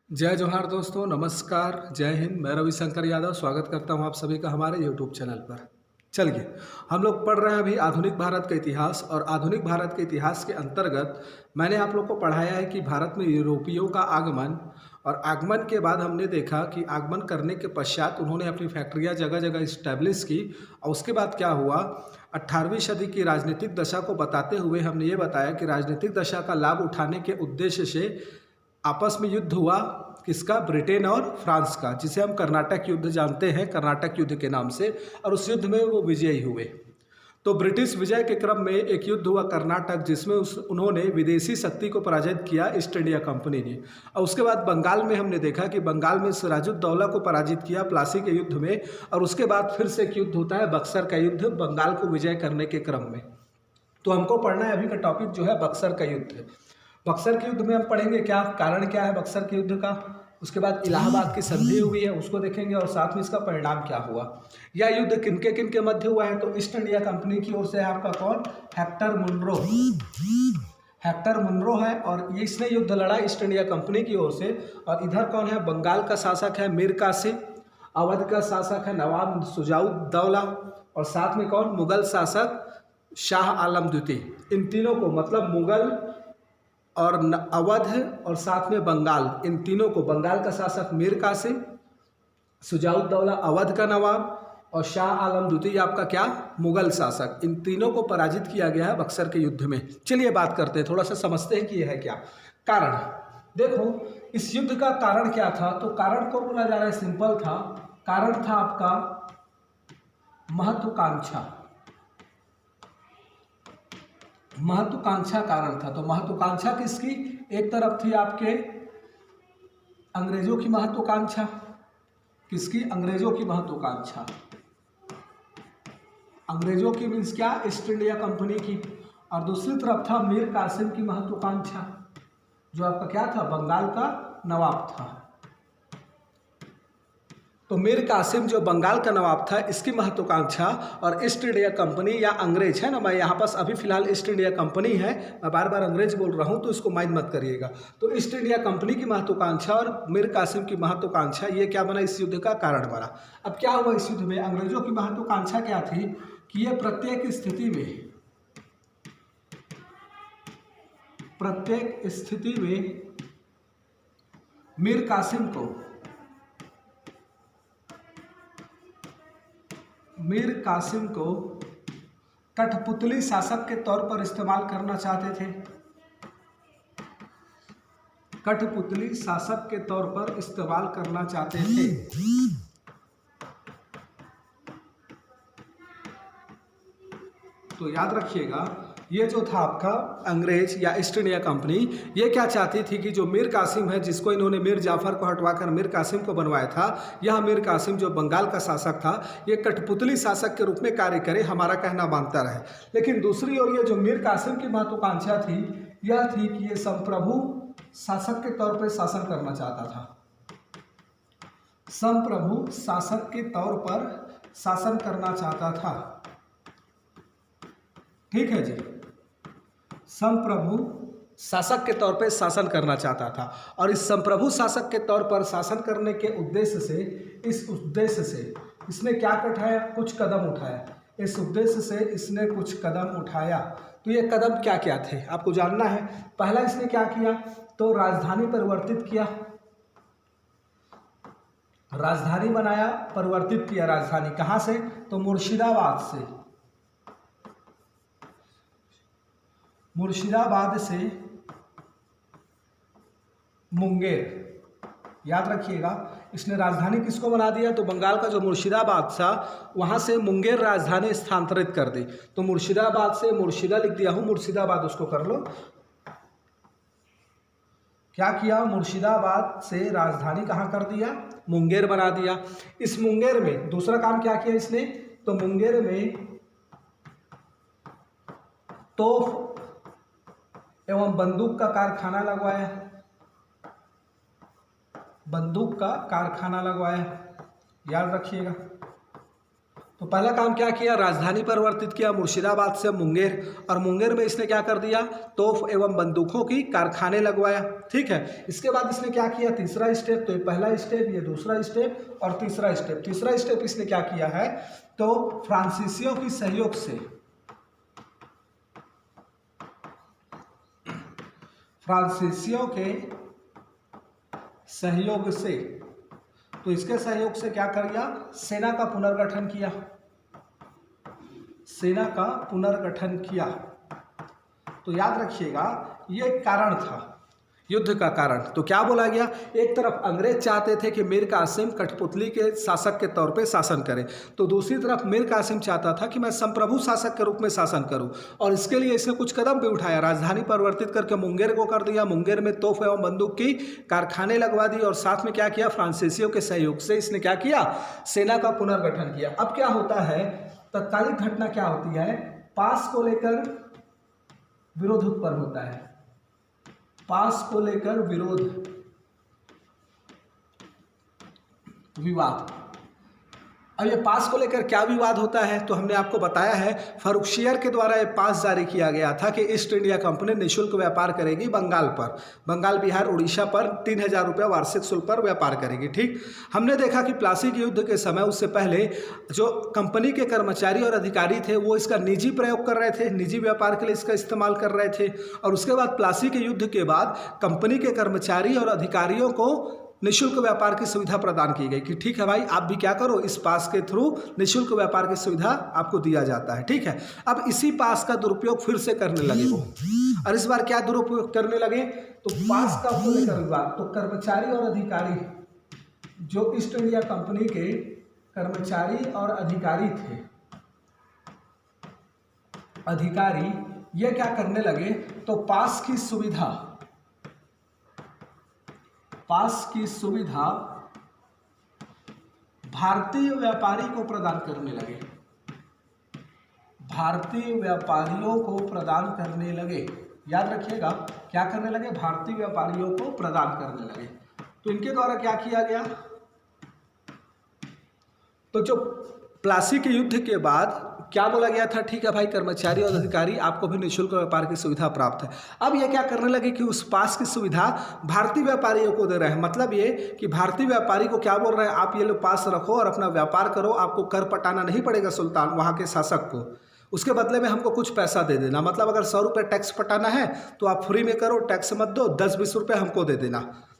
जय जोहार दोस्तों, नमस्कार, जय हिंद। मैं रविशंकर यादव स्वागत करता हूं आप सभी का हमारे यूट्यूब चैनल पर। चलिए, हम लोग पढ़ रहे हैं अभी आधुनिक भारत का इतिहास और आधुनिक भारत के इतिहास के अंतर्गत मैंने आप लोग को पढ़ाया है कि भारत में यूरोपियों का आगमन और आगमन के बाद हमने देखा कि आगमन करने के पश्चात उन्होंने अपनी फैक्ट्रियाँ जगह जगह इस्टेब्लिश की और उसके बाद क्या हुआ। 18वीं सदी की राजनीतिक दशा को बताते हुए हमने ये बताया कि राजनीतिक दशा का लाभ उठाने के उद्देश्य से आपस में युद्ध हुआ। किसका? ब्रिटेन और फ्रांस का, जिसे हम कर्नाटक युद्ध जानते हैं, कर्नाटक युद्ध के नाम से। और उस युद्ध में वो विजयी हुए। तो ब्रिटिश विजय के क्रम में एक युद्ध हुआ कर्नाटक, जिसमें उन्होंने विदेशी शक्ति को पराजित किया, ईस्ट इंडिया कंपनी ने। और उसके बाद बंगाल में हमने देखा कि बंगाल में सिराजुद्दौला को पराजित किया प्लासी के युद्ध में। और उसके बाद फिर से एक युद्ध होता है, बक्सर का युद्ध, बंगाल को विजय करने के क्रम में। तो हमको पढ़ना है अभी का टॉपिक जो है बक्सर का युद्ध। बक्सर के युद्ध में हम पढ़ेंगे क्या कारण क्या है बक्सर के युद्ध का। उसके बाद इलाहाबाद की संधि हुई है, उसको देखेंगे और साथ में इसका परिणाम क्या हुआ। यह युद्ध किनके किनके मध्य हुआ है? तो ईस्ट इंडिया कंपनी की ओर से है आपका कौन? Hector Munro. हेक्टर मुनरो है और ये इसने युद्ध लड़ा ईस्ट इंडिया कंपनी की ओर से। और इधर कौन है? बंगाल का शासक है मीर कासिम, अवध का शासक है नवाब सुजाउद्दौला और साथ में कौन? मुगल शासक शाह आलम द्वितीय। इन तीनों को, मतलब मुगल और अवध और साथ में बंगाल, इन तीनों को, बंगाल का शासक मीर कासिम, सुजाउद्दौला अवध का नवाब और शाह आलम द्वितीय आपका क्या? मुगल शासक। इन तीनों को पराजित किया गया है बक्सर के युद्ध में। चलिए बात करते हैं, थोड़ा सा समझते हैं कि यह है क्या कारण। देखो, इस युद्ध का कारण क्या था? तो कारण को बोला जा रहा है, सिंपल था। कारण था आपका महत्वाकांक्षा। महत्वाकांक्षा कारण था। तो महत्वाकांक्षा किसकी? एक तरफ थी आपके अंग्रेजों की महत्वाकांक्षा। किसकी? अंग्रेजों की महत्वाकांक्षा। अंग्रेजों की मीन्स क्या? ईस्ट इंडिया कंपनी की। और दूसरी तरफ था मीर कासिम की महत्वाकांक्षा, जो आपका क्या था? बंगाल का नवाब था। तो मीर कासिम जो बंगाल का नवाब था, इसकी महत्वाकांक्षा और ईस्ट इंडिया कंपनी या अंग्रेज है ना, मैं यहाँ पास अभी फिलहाल ईस्ट इंडिया कंपनी है, मैं बार बार अंग्रेज बोल रहा हूँ तो इसको माइंड मत करिएगा। तो ईस्ट इंडिया कंपनी की महत्वाकांक्षा और मीर कासिम की महत्वाकांक्षा, ये क्या बना? इस युद्ध का कारण बना। अब क्या हुआ इस युद्ध में? अंग्रेजों की महत्वाकांक्षा क्या थी कि ये प्रत्येक स्थिति में मीर कासिम को कठपुतली शासक के तौर पर इस्तेमाल करना चाहते थे। कठपुतली शासक के तौर पर इस्तेमाल करना चाहते थे। तो याद रखिएगा, ये जो था आपका अंग्रेज या ईस्ट इंडिया कंपनी, ये क्या चाहती थी कि जो मीर कासिम है, जिसको इन्होंने मीर जाफर को हटवाकर मीर कासिम को बनवाया था, यह मीर कासिम जो बंगाल का शासक था, ये कठपुतली शासक के रूप में कार्य करे, हमारा कहना मानता रहे। लेकिन दूसरी ओर ये जो मीर कासिम की महत्वाकांक्षा थी, यह थी कि ये संप्रभु शासक के तौर पर शासन करना चाहता था। संप्रभु शासक के तौर पर शासन करना चाहता था। ठीक है जी, संप्रभु शासक के तौर पर शासन करना चाहता था। और इस संप्रभु शासक के तौर पर शासन करने के उद्देश्य से इसने क्या उठाया? कुछ कदम उठाया। इस उद्देश्य से इसने कुछ कदम उठाया। तो ये कदम क्या क्या थे आपको जानना है। पहला इसने क्या किया? तो राजधानी परिवर्तित किया, राजधानी बनाया, परिवर्तित किया राजधानी। कहाँ से? तो मुर्शिदाबाद से मुंगेर। याद रखिएगा, इसने राजधानी किसको बना दिया? तो बंगाल का जो मुर्शिदाबाद था, वहाँ से मुंगेर राजधानी स्थानांतरित कर दी। तो मुर्शिदाबाद से मुर्शिदा लिख दिया हूँ, मुर्शिदाबाद उसको कर लो। क्या किया? मुर्शिदाबाद से राजधानी कहाँ कर दिया? मुंगेर बना दिया। इस मुंगेर में दूसरा काम क्या किया इसने? तो मुंगेर में तोप एवं बंदूक का कारखाना लगवाया। बंदूक का कारखाना लगवाया, याद रखिएगा। तो पहला काम क्या किया, राजधानी परिवर्तित किया मुर्शिदाबाद से मुंगेर, और मुंगेर में इसने क्या कर दिया, तोप एवं बंदूकों की कारखाने लगवाया। ठीक है, इसके बाद इसने क्या किया, तीसरा स्टेप, तो ये पहला स्टेप, ये दूसरा स्टेप और तीसरा स्टेप। तीसरा स्टेप इसने क्या किया है, तो फ्रांसीसियों के सहयोग से, फ्रांसीसियों के सहयोग से, तो इसके सहयोग से क्या कर दिया, सेना का पुनर्गठन किया, सेना का पुनर्गठन किया। तो याद रखिएगा ये कारण था, युद्ध का कारण। तो क्या बोला गया, एक तरफ अंग्रेज चाहते थे कि मीर कासिम कठपुतली के शासक के तौर पे शासन करे, तो दूसरी तरफ मीर कासिम चाहता था कि मैं संप्रभु शासक के रूप में शासन करूं, और इसके लिए इसने कुछ कदम भी उठाया। राजधानी परिवर्तित करके मुंगेर को कर दिया, मुंगेर में तोप एवं बंदूक की कारखाने लगवा दी, और साथ में क्या किया, फ्रांसीसियों के सहयोग से इसने क्या किया, सेना का पुनर्गठन किया। अब क्या होता है, तत्कालिक घटना क्या होती है, पास को लेकर विरोध उत्पन्न होता है, पास को लेकर विरोध, विवाद। अब ये पास को लेकर क्या विवाद होता है, तो हमने आपको बताया है फर्रुखसियर के द्वारा ये पास जारी किया गया था कि ईस्ट इंडिया कंपनी निःशुल्क व्यापार करेगी बंगाल पर, बंगाल, बिहार, उड़ीसा पर 3000 रुपये वार्षिक शुल्क पर व्यापार करेगी। ठीक, हमने देखा कि प्लासी के युद्ध के समय, उससे पहले जो कंपनी के कर्मचारी और अधिकारी थे वो इसका निजी प्रयोग कर रहे थे, निजी व्यापार के लिए इसका इस्तेमाल कर रहे थे, और उसके बाद प्लासी के युद्ध के बाद कंपनी के कर्मचारी और अधिकारियों को निःशुल्क व्यापार की सुविधा प्रदान की गई कि ठीक है भाई, आप भी क्या करो, इस पास के थ्रू निःशुल्क व्यापार की सुविधा आपको दिया जाता है। ठीक है, अब इसी पास का दुरुपयोग फिर से करने लगे वो, और इस बार क्या दुरुपयोग करने लगे, तो पास का को लेकर विवाद। तो कर्मचारी और अधिकारी, जो ईस्ट इंडिया कंपनी के कर्मचारी और अधिकारी थे, अधिकारी ये क्या करने लगे, तो पास की सुविधा, पास की सुविधा भारतीय व्यापारी को प्रदान करने लगे, भारतीय व्यापारियों को प्रदान करने लगे। याद रखिएगा क्या करने लगे, भारतीय व्यापारियों को प्रदान करने लगे। तो इनके द्वारा क्या किया गया, तो जो प्लासी के युद्ध के बाद क्या बोला गया था, ठीक है भाई, कर्मचारी और अधिकारी आपको भी निःशुल्क व्यापार की सुविधा प्राप्त है। अब ये क्या करने लगे कि उस पास की सुविधा भारतीय व्यापारियों को दे रहे हैं। मतलब ये कि भारतीय व्यापारी को क्या बोल रहे हैं, आप ये लो पास रखो और अपना व्यापार करो, आपको कर पटाना नहीं पड़ेगा सुल्तान वहाँ के शासक को, उसके बदले में हमको कुछ पैसा दे देना। मतलब अगर 100 रुपये टैक्स पटाना है तो आप फ्री में करो, टैक्स मत दो, 10-20 रुपये हमको दे देना।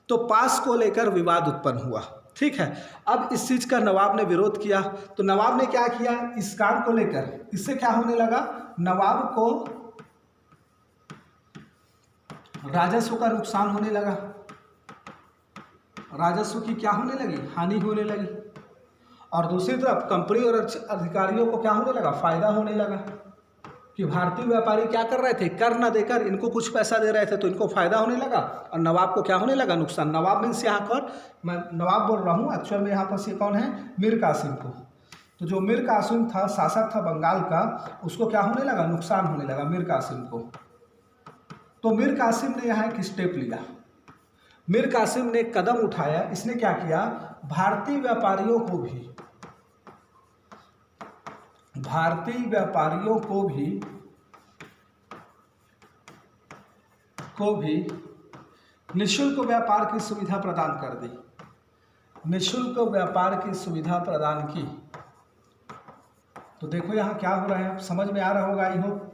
तो पास को लेकर विवाद उत्पन्न हुआ। ठीक है, अब इस चीज़ का नवाब ने विरोध किया, तो नवाब ने क्या किया, इस काम को लेकर, इससे क्या होने लगा, नवाब को राजस्व का नुकसान होने लगा, राजस्व की क्या होने लगी, हानि होने लगी, और दूसरी तरफ कंपनी और अधिकारियों को क्या होने लगा, फायदा होने लगा कि भारतीय व्यापारी क्या कर रहे थे, कर न देकर इनको कुछ पैसा दे रहे थे, तो इनको फायदा होने लगा, और नवाब को क्या होने लगा, नुकसान। नवाब मीन्स यहाँ पर मैं नवाब बोल रहा हूँ, एक्चुअल में यहाँ पर ये कौन है, मीर कासिम को। तो जो मीर कासिम था, शासक था बंगाल का, उसको क्या होने लगा, नुकसान होने लगा मीर कासिम को। तो मीर कासिम ने यहाँ एक स्टेप लिया, मीर कासिम ने एक कदम उठाया। इसने क्या किया, भारतीय व्यापारियों को भी, भारतीय व्यापारियों को भी निःशुल्क व्यापार की सुविधा प्रदान कर दी, निःशुल्क व्यापार की सुविधा प्रदान की। तो देखो यहाँ क्या हो रहा है, समझ में आ रहा होगा आई होप।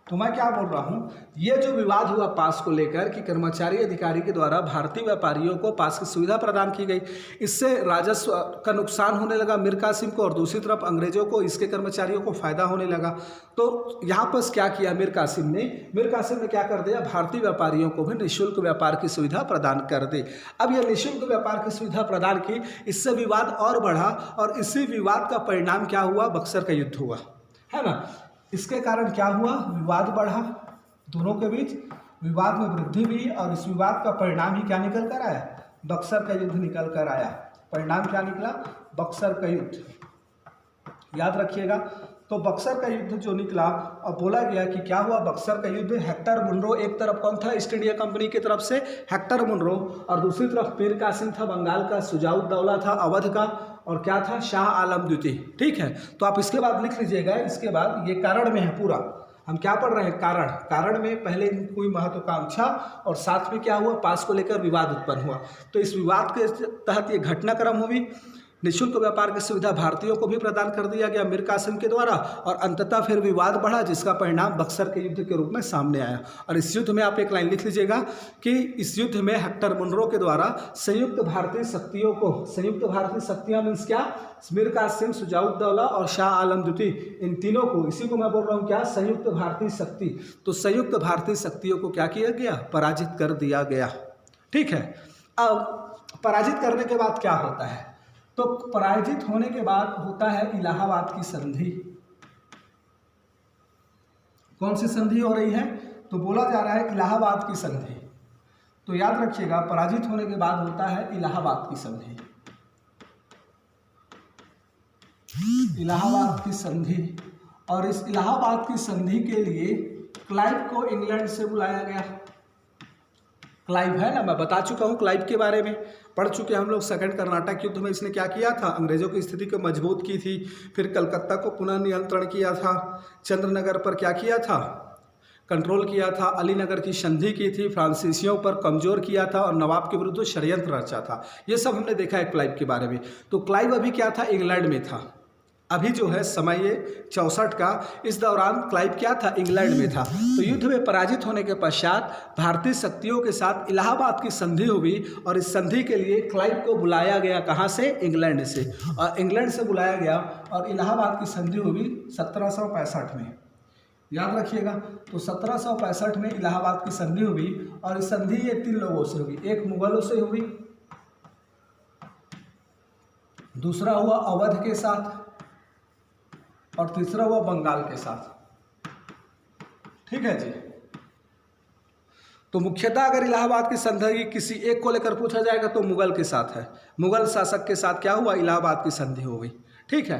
तो मैं क्या बोल रहा हूँ, ये जो विवाद हुआ पास को लेकर कि कर्मचारी अधिकारी के द्वारा भारतीय व्यापारियों को पास की सुविधा प्रदान की गई, इससे राजस्व का नुकसान होने लगा मीर कासिम को, और दूसरी तरफ अंग्रेजों को, इसके कर्मचारियों को फायदा होने लगा। तो यहाँ पर क्या किया मीर कासिम ने क्या कर दिया, भारतीय व्यापारियों को भी निःशुल्क व्यापार की सुविधा प्रदान कर दी। अब यह निःशुल्क व्यापार की सुविधा प्रदान की, इससे विवाद और बढ़ा, और इसी विवाद का परिणाम क्या हुआ, बक्सर का युद्ध हुआ, है ना। इसके कारण क्या हुआ, विवाद बढ़ा, दोनों के बीच विवाद में वृद्धि हुई, और इस विवाद का परिणाम ही क्या निकल कर आया, बक्सर का युद्ध निकल कर आया। परिणाम क्या निकला, बक्सर का युद्ध। याद रखिएगा। तो बक्सर का युद्ध जो निकला और बोला गया कि क्या हुआ बक्सर का युद्ध, हेक्टर मुनरो एक तरफ कौन था ईस्ट इंडिया कंपनी की तरफ से हेक्टर मुनरो, और दूसरी तरफ मीर कासिम था बंगाल का, शुजाउद्दौला था अवध का, और क्या था शाह आलम द्वितीय। ठीक है, तो आप इसके बाद लिख लीजिएगा। इसके बाद ये कारण में है पूरा, हम क्या पढ़ रहे हैं कारण। कारण में पहले हुई महत्वाकांक्षा और साथ में क्या हुआ पास को लेकर विवाद उत्पन्न हुआ। तो इस विवाद के तहत ये घटनाक्रम हुई। निःशुल्क व्यापार की सुविधा भारतीयों को भी प्रदान कर दिया गया मीर कासिम के द्वारा, और अंततः फिर विवाद बढ़ा जिसका परिणाम बक्सर के युद्ध के रूप में सामने आया। और इस युद्ध में आप एक लाइन लिख लीजिएगा कि इस युद्ध में हेक्टर मुनरो के द्वारा संयुक्त भारतीय शक्तियों को, संयुक्त भारतीय शक्तियां मीन्स क्या, मीर कासिम, शुजाउद्दौला और शाह आलम द्वितीय, इन तीनों को, इसी को मैं बोल रहा हूँ क्या, संयुक्त भारतीय शक्ति। तो संयुक्त भारतीय शक्तियों को क्या किया गया, पराजित कर दिया गया। ठीक है, अब पराजित करने के बाद क्या होता है, तो पराजित होने के बाद होता है इलाहाबाद की संधि। कौन सी संधि हो रही है, तो बोला जा रहा है इलाहाबाद की संधि। तो याद रखिएगा पराजित होने के बाद होता है इलाहाबाद की संधि। इलाहाबाद की संधि, और इस इलाहाबाद की संधि के लिए क्लाइव को इंग्लैंड से बुलाया गया। क्लाइव है ना, मैं बता चुका हूँ क्लाइव के बारे में, पढ़ चुके हम लोग। सेकंड कर्नाटक युद्ध में इसने क्या किया था, अंग्रेजों की स्थिति को मजबूत की थी, फिर कलकत्ता को पुनः नियंत्रण किया था, चंद्रनगर पर क्या किया था, कंट्रोल किया था, अलीनगर की संधि की थी, फ्रांसीसियों पर कमजोर किया था और नवाब के विरुद्ध षड्यंत्र रचा था। ये सब हमने देखा है क्लाइव के बारे में। तो क्लाइव अभी क्या था, इंग्लैंड में था। अभी जो है समय ये 64 का, इस दौरान क्लाइव क्या था, इंग्लैंड में था। तो युद्ध में पराजित होने के पश्चात भारतीय शक्तियों के साथ इलाहाबाद की संधि हुई, और इस संधि के लिए क्लाइव को बुलाया गया, कहाँ से, इंग्लैंड से, और इंग्लैंड से बुलाया गया और इलाहाबाद की संधि हुई 1765 में। याद रखिएगा, तो 1765 में इलाहाबाद की संधि हुई, और इस संधि ये 3 लोगों से हुई। एक मुगलों से हुई, दूसरा हुआ अवध के साथ, और तीसरा हुआ बंगाल के साथ। ठीक है जी। तो मुख्यतः अगर इलाहाबाद की संधि किसी एक को लेकर पूछा जाएगा तो मुगल के साथ है। मुगल शासक के साथ क्या हुआ, इलाहाबाद की संधि हो गई। ठीक है,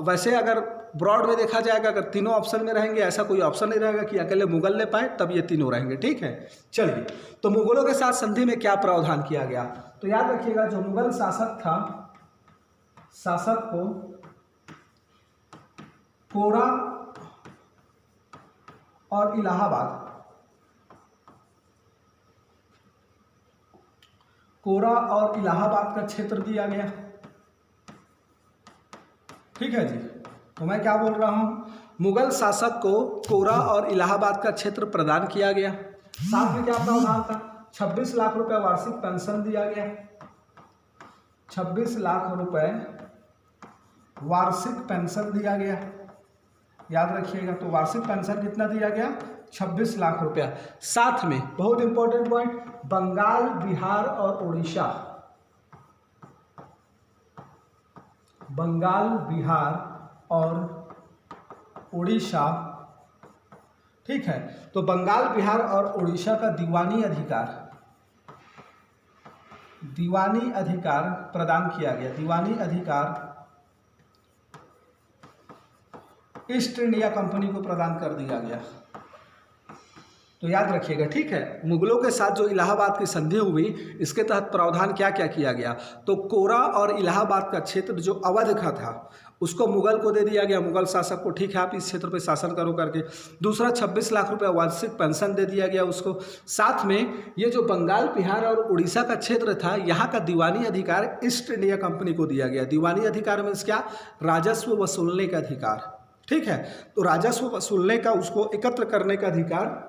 वैसे अगर ब्रॉड में देखा जाएगा, अगर तीनों ऑप्शन में रहेंगे, ऐसा कोई ऑप्शन नहीं रहेगा कि अकेले मुगल ले पाए, तब ये तीनों रहेंगे। ठीक है, चलिए, तो मुगलों के साथ संधि में क्या प्रावधान किया गया, तो याद रखिएगा जो मुगल शासक था, शासक को कोरा और इलाहाबाद, कोरा और इलाहाबाद का क्षेत्र दिया गया। ठीक है जी, तो मैं क्या बोल रहा हूं, मुगल शासक को कोरा और इलाहाबाद का क्षेत्र प्रदान किया गया। साथ में क्या प्रावधान था, 26 लाख रुपए वार्षिक पेंशन दिया गया। 26 लाख रुपए वार्षिक पेंशन दिया गया। याद रखिएगा, तो वार्षिक पेंशन कितना दिया गया, 26 लाख रुपया। साथ में बहुत इंपॉर्टेंट पॉइंट, बंगाल, बिहार और उड़ीसा, बंगाल, बिहार और उड़ीसा। ठीक है, तो बंगाल, बिहार और उड़ीसा का दीवानी अधिकार प्रदान किया गया। दीवानी अधिकार ईस्ट इंडिया कंपनी को प्रदान कर दिया गया। तो याद रखिएगा। ठीक है, मुगलों के साथ जो इलाहाबाद की संधि हुई, इसके तहत प्रावधान क्या क्या किया गया, तो कोरा और इलाहाबाद का क्षेत्र जो अवध का था उसको मुगल को दे दिया गया, मुगल शासक को। ठीक है, आप इस क्षेत्र पे शासन करो करके। दूसरा 26 लाख रुपए वार्षिक पेंशन दे दिया गया उसको। साथ में ये जो बंगाल, बिहार और उड़ीसा का क्षेत्र था, यहाँ का दीवानी अधिकार ईस्ट इंडिया कंपनी को दिया गया। दीवानी अधिकार मीन्स क्या, राजस्व वसूलने का अधिकार। ठीक है, तो राजस्व वसूलने का, उसको एकत्र करने का अधिकार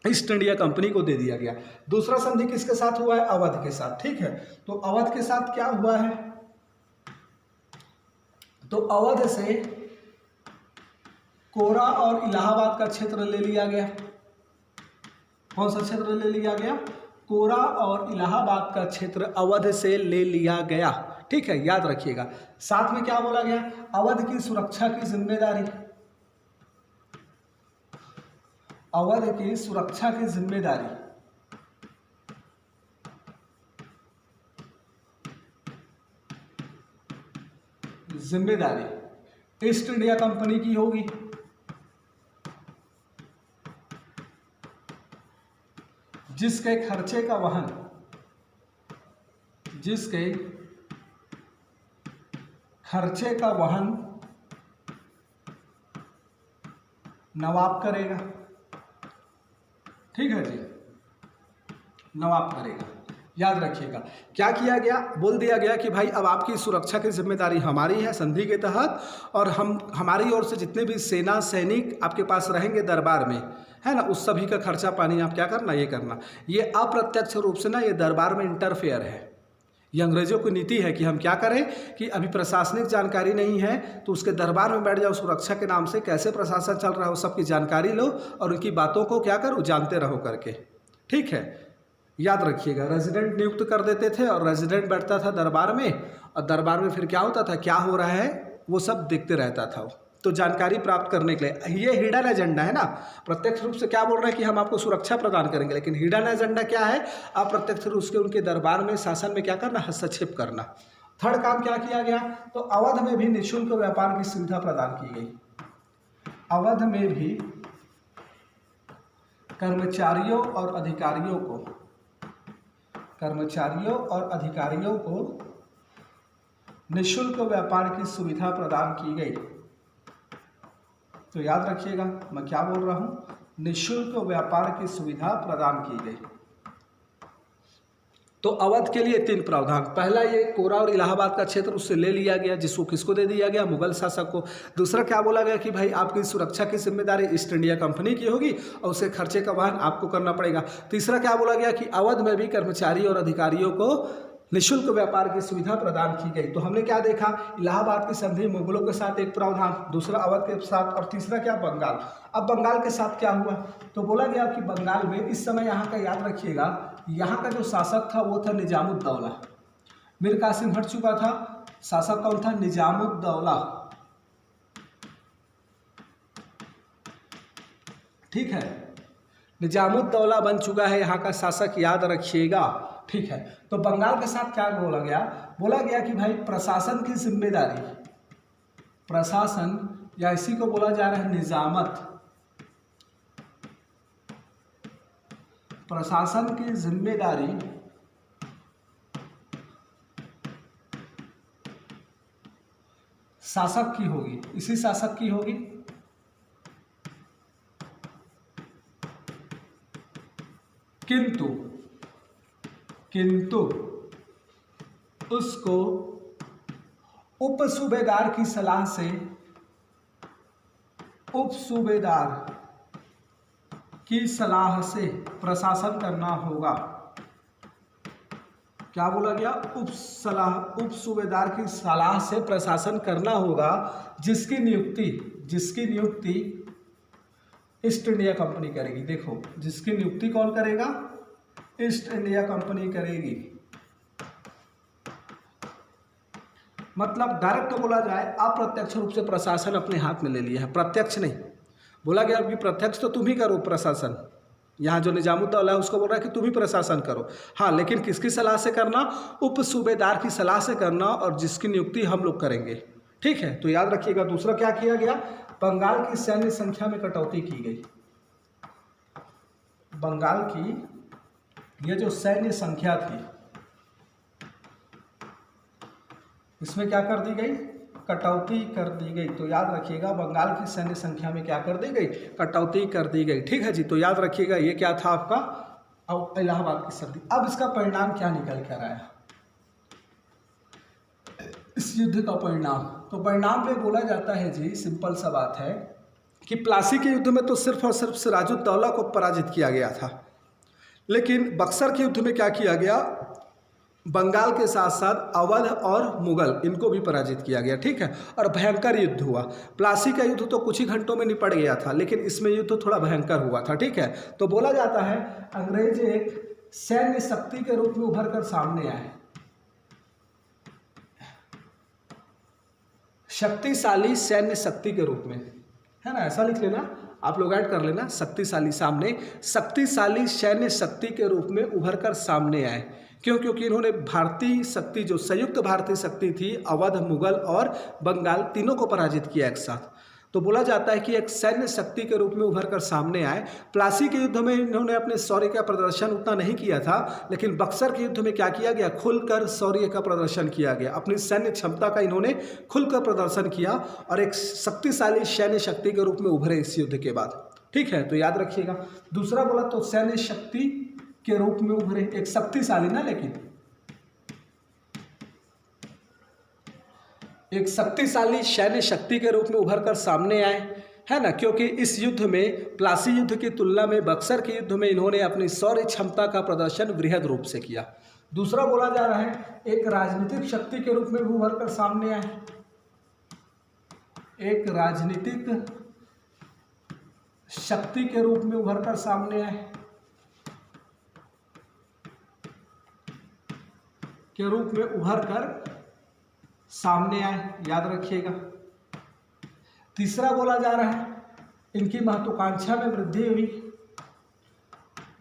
ईस्ट इंडिया कंपनी को दे दिया गया। दूसरा संधि किसके साथ हुआ है, अवध के साथ। ठीक है, तो अवध के साथ क्या हुआ है, तो अवध से कोरा और इलाहाबाद का क्षेत्र ले लिया गया। कौन सा क्षेत्र ले लिया गया, कोरा और इलाहाबाद का क्षेत्र अवध से ले लिया गया। ठीक है, याद रखिएगा। साथ में क्या बोला गया, अवध की सुरक्षा की जिम्मेदारी, अवध की सुरक्षा की जिम्मेदारी ईस्ट इंडिया कंपनी की होगी। जिसके खर्चे का वहन नवाब करेगा। ठीक है जी, नवाब करेगा। याद रखिएगा क्या किया गया, बोल दिया गया कि भाई अब आपकी सुरक्षा की जिम्मेदारी हमारी है संधि के तहत, और हमारी ओर से जितने भी सेना सैनिक आपके पास रहेंगे दरबार में, है ना, उस सभी का खर्चा पानी आप क्या करना, ये करना। ये अप्रत्यक्ष रूप से ना ये दरबार में इंटरफेयर है। ये अंग्रेजों की नीति है कि हम क्या करें कि अभी प्रशासनिक जानकारी नहीं है तो उसके दरबार में बैठ जाओ, सुरक्षा के नाम से कैसे प्रशासन चल रहा है वो सबकी जानकारी लो और उनकी बातों को क्या करो, जानते रहो करके। ठीक है, याद रखिएगा। रेजिडेंट नियुक्त कर देते थे और रेजिडेंट बैठता था दरबार में, और दरबार में फिर क्या होता था, क्या हो रहा है वो सब देखते रहता था। तो जानकारी प्राप्त करने के लिए ये हिडन एजेंडा है ना। प्रत्यक्ष रूप से क्या बोल रहे हैं कि हम आपको सुरक्षा प्रदान करेंगे, लेकिन हिडन एजेंडा क्या है, अप्रत्यक्ष रूप से उनके दरबार में शासन में क्या करना, हस्तक्षेप करना। थर्ड काम क्या किया गया, तो अवध में भी निःशुल्क व्यापार की सुविधा प्रदान की गई। अवध में भी कर्मचारियों और अधिकारियों को निःशुल्क व्यापार की सुविधा प्रदान की गई। तो याद रखिएगा मैं क्या बोल रहा हूं, निःशुल्क व्यापार की सुविधा प्रदान की गई। तो अवध के लिए 3 प्रावधान। पहला, ये कोरा और इलाहाबाद का क्षेत्र उससे ले लिया गया, जिसको किसको दे दिया गया, मुगल शासक को। दूसरा क्या बोला गया कि भाई आपकी सुरक्षा की जिम्मेदारी ईस्ट इंडिया कंपनी की होगी और उसके खर्चे का वहन आपको करना पड़ेगा। तीसरा क्या बोला गया कि अवध में भी कर्मचारी और अधिकारियों को निःशुल्क व्यापार की सुविधा प्रदान की गई। तो हमने क्या देखा, इलाहाबाद की संधि मुगलों के साथ एक प्रावधान, दूसरा अवध के साथ, और तीसरा क्या, बंगाल। अब बंगाल के साथ क्या हुआ, तो बोला गया कि बंगाल में इस समय यहाँ का, याद रखिएगा, यहाँ का जो शासक था वो था निजामुद्दौला। मीर कासिम हट चुका था, शासक कौन था, निजामुद्दौला। ठीक है, निजामुद्दौला बन चुका है यहाँ का शासक, याद रखिएगा। ठीक है, तो बंगाल के साथ क्या बोला गया, बोला गया कि भाई प्रशासन की जिम्मेदारी, प्रशासन या इसी को बोला जा रहा है निजामत, प्रशासन की जिम्मेदारी शासक की होगी, इसी शासक की होगी। किंतु उसको उप सूबेदार की सलाह से, प्रशासन करना होगा। क्या बोला गया, उप सूबेदार की सलाह से प्रशासन करना होगा, जिसकी नियुक्ति ईस्ट इंडिया कंपनी करेगी। देखो, जिसकी नियुक्ति कौन करेगा, ईस्ट इंडिया कंपनी करेगी। मतलब डायरेक्ट बोला जाए, अप्रत्यक्ष रूप से प्रशासन अपने हाथ में ले लिया है, प्रत्यक्ष नहीं। बोला गया कि प्रत्यक्ष तो तुम ही करो प्रशासन, यहाँ जो निजामुद्दौला है उसको बोल रहा है कि तुम ही प्रशासन करो। हाँ, लेकिन किसकी सलाह से करना, उप सूबेदार की सलाह से करना, और जिसकी नियुक्ति हम लोग करेंगे। ठीक है, तो याद रखिएगा। दूसरा क्या किया गया, बंगाल की सैन्य संख्या में कटौती की गई। बंगाल की ये जो सैन्य संख्या थी, इसमें क्या कर दी गई, कटौती कर दी गई। तो याद रखिएगा, बंगाल की सैन्य संख्या में क्या कर दी गई, कटौती कर दी गई। ठीक है जी, तो याद रखिएगा ये क्या था आपका, अब इलाहाबाद की संधि। अब इसका परिणाम क्या निकल कर आया, इस युद्ध का परिणाम। तो परिणाम में बोला जाता है जी, सिंपल सा बात है कि प्लासी के युद्ध में तो सिर्फ और सिर्फ सिराजुद्दौला को पराजित किया गया था, लेकिन बक्सर के युद्ध में क्या किया गया, बंगाल के साथ साथ अवध और मुगल इनको भी पराजित किया गया। ठीक है, और भयंकर युद्ध हुआ। प्लासी का युद्ध तो कुछ ही घंटों में निपट गया था, लेकिन इसमें युद्ध थोड़ा भयंकर हुआ था। ठीक है, तो बोला जाता है अंग्रेज एक सैन्य शक्ति के रूप में उभर कर सामने आए, शक्तिशाली सैन्य शक्ति के रूप में, है ना, ऐसा लिख लेना, आप लोग ऐड कर लेना, शक्तिशाली सैन्य शक्ति के रूप में उभर कर सामने आए। क्यों? क्योंकि इन्होंने भारतीय शक्ति, जो संयुक्त भारतीय शक्ति थी, अवध, मुगल और बंगाल, तीनों को पराजित किया एक साथ। तो बोला जाता है कि एक सैन्य शक्ति के रूप में उभर कर सामने आए। प्लासी के युद्ध में इन्होंने अपने शौर्य का प्रदर्शन उतना नहीं किया था, लेकिन बक्सर के युद्ध में क्या किया गया? खुलकर शौर्य का प्रदर्शन किया गया। अपनी सैन्य क्षमता का इन्होंने खुलकर प्रदर्शन किया और एक शक्तिशाली सैन्य शक्ति के रूप में उभरे इस युद्ध के बाद। ठीक है, तो याद रखिएगा। दूसरा बोला तो सैन्य शक्ति के रूप में उभरे, एक शक्तिशाली ना, लेकिन एक शक्तिशाली सैन्य शक्ति के रूप में उभर कर सामने आए, है ना। क्योंकि इस युद्ध में, प्लासी युद्ध की तुलना में बक्सर के युद्ध में इन्होंने अपनी शौर्य क्षमता का प्रदर्शन वृहद रूप से किया। दूसरा बोला जा रहा है एक राजनीतिक शक्ति के रूप में भी उभर कर सामने आए, एक राजनीतिक शक्ति के रूप में उभर कर सामने आए, के रूप में उभर कर सामने आए, याद रखिएगा। तीसरा बोला जा रहा है इनकी महत्वाकांक्षा में वृद्धि हुई।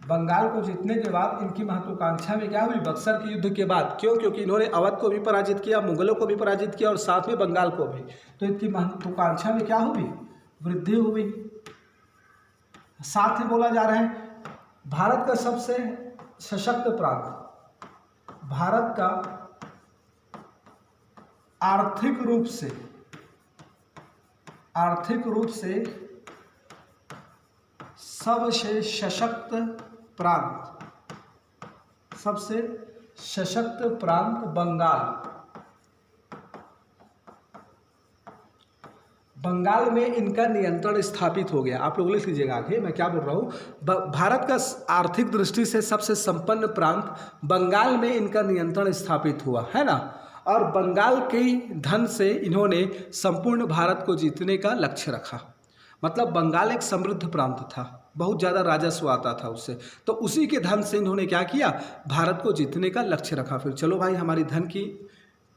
बंगाल को जीतने के बाद इनकी महत्वाकांक्षा में क्या हुई? बक्सर के युद्ध के बाद। क्यों? क्योंकि इन्होंने अवध को भी पराजित किया, मुगलों को भी पराजित किया और साथ में बंगाल को भी। तो इनकी महत्वाकांक्षा में क्या हुई? वृद्धि हुई। साथ ही बोला जा रहा है भारत का सबसे सशक्त प्रांत, भारत का आर्थिक रूप से सबसे सशक्त प्रांत, सबसे सशक्त प्रांत बंगाल। बंगाल में इनका नियंत्रण स्थापित हो गया। आप लोग लिख लीजिएगा आगे मैं क्या बोल रहा हूँ। भारत का आर्थिक दृष्टि से सबसे संपन्न प्रांत बंगाल में इनका नियंत्रण स्थापित हुआ, है ना। और बंगाल के धन से इन्होंने संपूर्ण भारत को जीतने का लक्ष्य रखा। मतलब बंगाल एक समृद्ध प्रांत था, बहुत ज़्यादा राजस्व आता था उससे, तो उसी के धन से इन्होंने क्या किया? भारत को जीतने का लक्ष्य रखा। फिर चलो भाई, हमारी धन की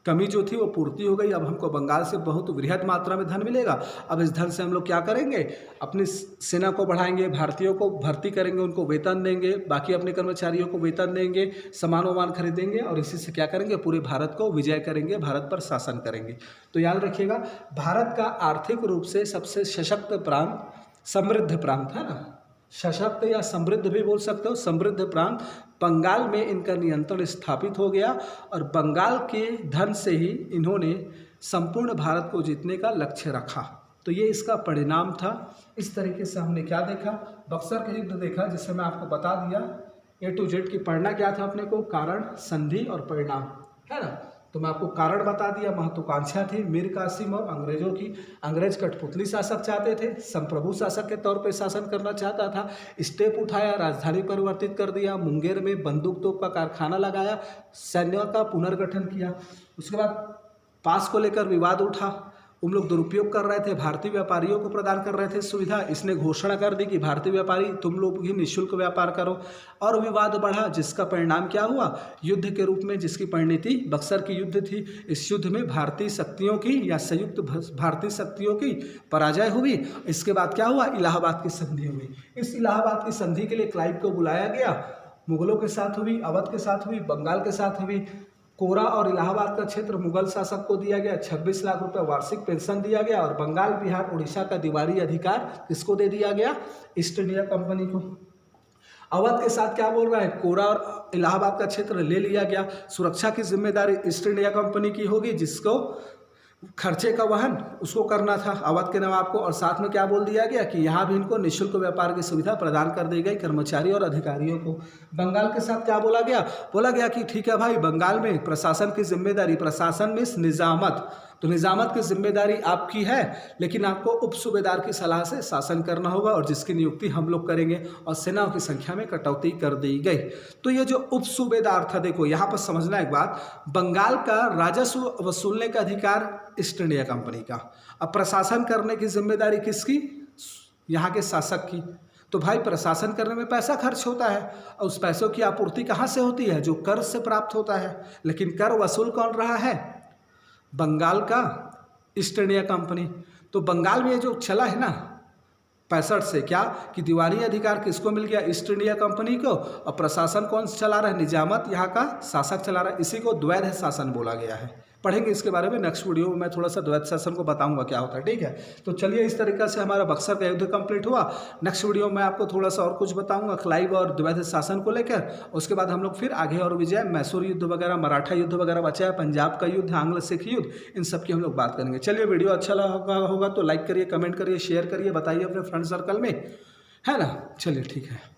कमी जो थी वो पूर्ति हो गई, अब हमको बंगाल से बहुत वृहद मात्रा में धन मिलेगा। अब इस धन से हम लोग क्या करेंगे? अपनी सेना को बढ़ाएंगे, भारतीयों को भर्ती करेंगे, उनको वेतन देंगे, बाकी अपने कर्मचारियों को वेतन देंगे, सामान वामान खरीदेंगे और इसी से क्या करेंगे? पूरे भारत को विजय करेंगे, भारत पर शासन करेंगे। तो याद रखिएगा, भारत का आर्थिक रूप से सबसे सशक्त प्रांत, समृद्ध प्रांत, है ना, सशक्त या समृद्ध भी बोल सकते हो, समृद्ध प्रांत बंगाल में इनका नियंत्रण स्थापित हो गया और बंगाल के धन से ही इन्होंने संपूर्ण भारत को जीतने का लक्ष्य रखा। तो ये इसका परिणाम था। इस तरीके से हमने क्या देखा? बक्सर का युद्ध देखा, जिससे मैं आपको बता दिया A to Z की पढ़ना क्या था अपने को, कारण, संधि और परिणाम, है ना। तो मैं आपको कारण बता दिया, महत्वाकांक्षा थी मीर कासिम और अंग्रेजों की। अंग्रेज कठपुतली शासक चाहते थे, संप्रभु शासक के तौर पे शासन करना चाहता था। स्टेप उठाया, राजधानी परिवर्तित कर दिया, मुंगेर में बंदूक तोप का कारखाना लगाया, सैन्य का पुनर्गठन किया। उसके बाद पास को लेकर विवाद उठा, उन लोग दुरुपयोग कर रहे थे, भारतीय व्यापारियों को प्रदान कर रहे थे सुविधा। इसने घोषणा कर दी कि भारतीय व्यापारी तुम लोग भी निःशुल्क व्यापार करो, और विवाद बढ़ा, जिसका परिणाम क्या हुआ? युद्ध के रूप में, जिसकी परिणति बक्सर की युद्ध थी। इस युद्ध में भारतीय शक्तियों की या संयुक्त भारतीय शक्तियों की पराजय हुई। इसके बाद क्या हुआ? इलाहाबाद की संधि हुई। इस इलाहाबाद की संधि के लिए क्लाइव को बुलाया गया। मुगलों के साथ हुई, अवध के साथ हुई, बंगाल के साथ हुई। कोरा और इलाहाबाद का क्षेत्र मुगल शासक को दिया गया, 26 लाख रुपए वार्षिक पेंशन दिया गया, और बंगाल, बिहार, उड़ीसा का दीवारी अधिकार किसको दे दिया गया? ईस्ट इंडिया कंपनी को। अवध के साथ क्या बोल रहा है? कोरा और इलाहाबाद का क्षेत्र ले लिया गया, सुरक्षा की जिम्मेदारी ईस्ट इंडिया कंपनी की होगी, जिसको खर्चे का वहन उसको करना था अवध के नवाब को। और साथ में क्या बोल दिया गया कि यहाँ भी इनको निःशुल्क व्यापार की सुविधा प्रदान कर दी गई कर्मचारी और अधिकारियों को। बंगाल के साथ क्या बोला गया? बोला गया कि ठीक है भाई, बंगाल में प्रशासन की जिम्मेदारी, प्रशासन में निजामत, तो निजामत की जिम्मेदारी आपकी है, लेकिन आपको उप सूबेदार की सलाह से शासन करना होगा, और जिसकी नियुक्ति हम लोग करेंगे, और सेनाओं की संख्या में कटौती कर दी गई। तो ये जो उप सूबेदार था, देखो यहाँ पर समझना एक बात, बंगाल का राजस्व वसूलने का अधिकार ईस्ट इंडिया कंपनी का, अब प्रशासन करने की जिम्मेदारी किसकी? यहाँ के शासक की। तो भाई प्रशासन करने में पैसा खर्च होता है, और उस पैसों की आपूर्ति कहाँ से होती है? जो कर से प्राप्त होता है। लेकिन कर वसूल कौन रहा है? बंगाल का ईस्ट इंडिया कंपनी। तो बंगाल में जो चला है ना, 65 से क्या कि दीवानी अधिकार किसको मिल गया, ईस्ट इंडिया कंपनी को, और प्रशासन कौन चला रहा है, निजामत यहाँ का शासक चला रहा है, इसी को द्वैध शासन बोला गया है। पढ़ेंगे इसके बारे में नेक्स्ट वीडियो में, मैं थोड़ा सा द्वैध शासन को बताऊंगा क्या होता है, ठीक है। तो चलिए इस तरीके से हमारा बक्सर का युद्ध कंप्लीट हुआ। नेक्स्ट वीडियो में आपको थोड़ा सा और कुछ बताऊंगा क्लाइव और द्वैध शासन को लेकर। उसके बाद हम लोग फिर आगे और विजय, मैसूर युद्ध वगैरह, मराठा युद्ध वगैरह बचा है, पंजाब का युद्ध, आंग्ल सिख युद्ध, इन सब की हम लोग बात करेंगे। चलिए वीडियो अच्छा लगा होगा तो लाइक करिए, कमेंट करिए, शेयर करिए, बताइए अपने फ्रेंड सर्कल में, है ना। चलिए ठीक है।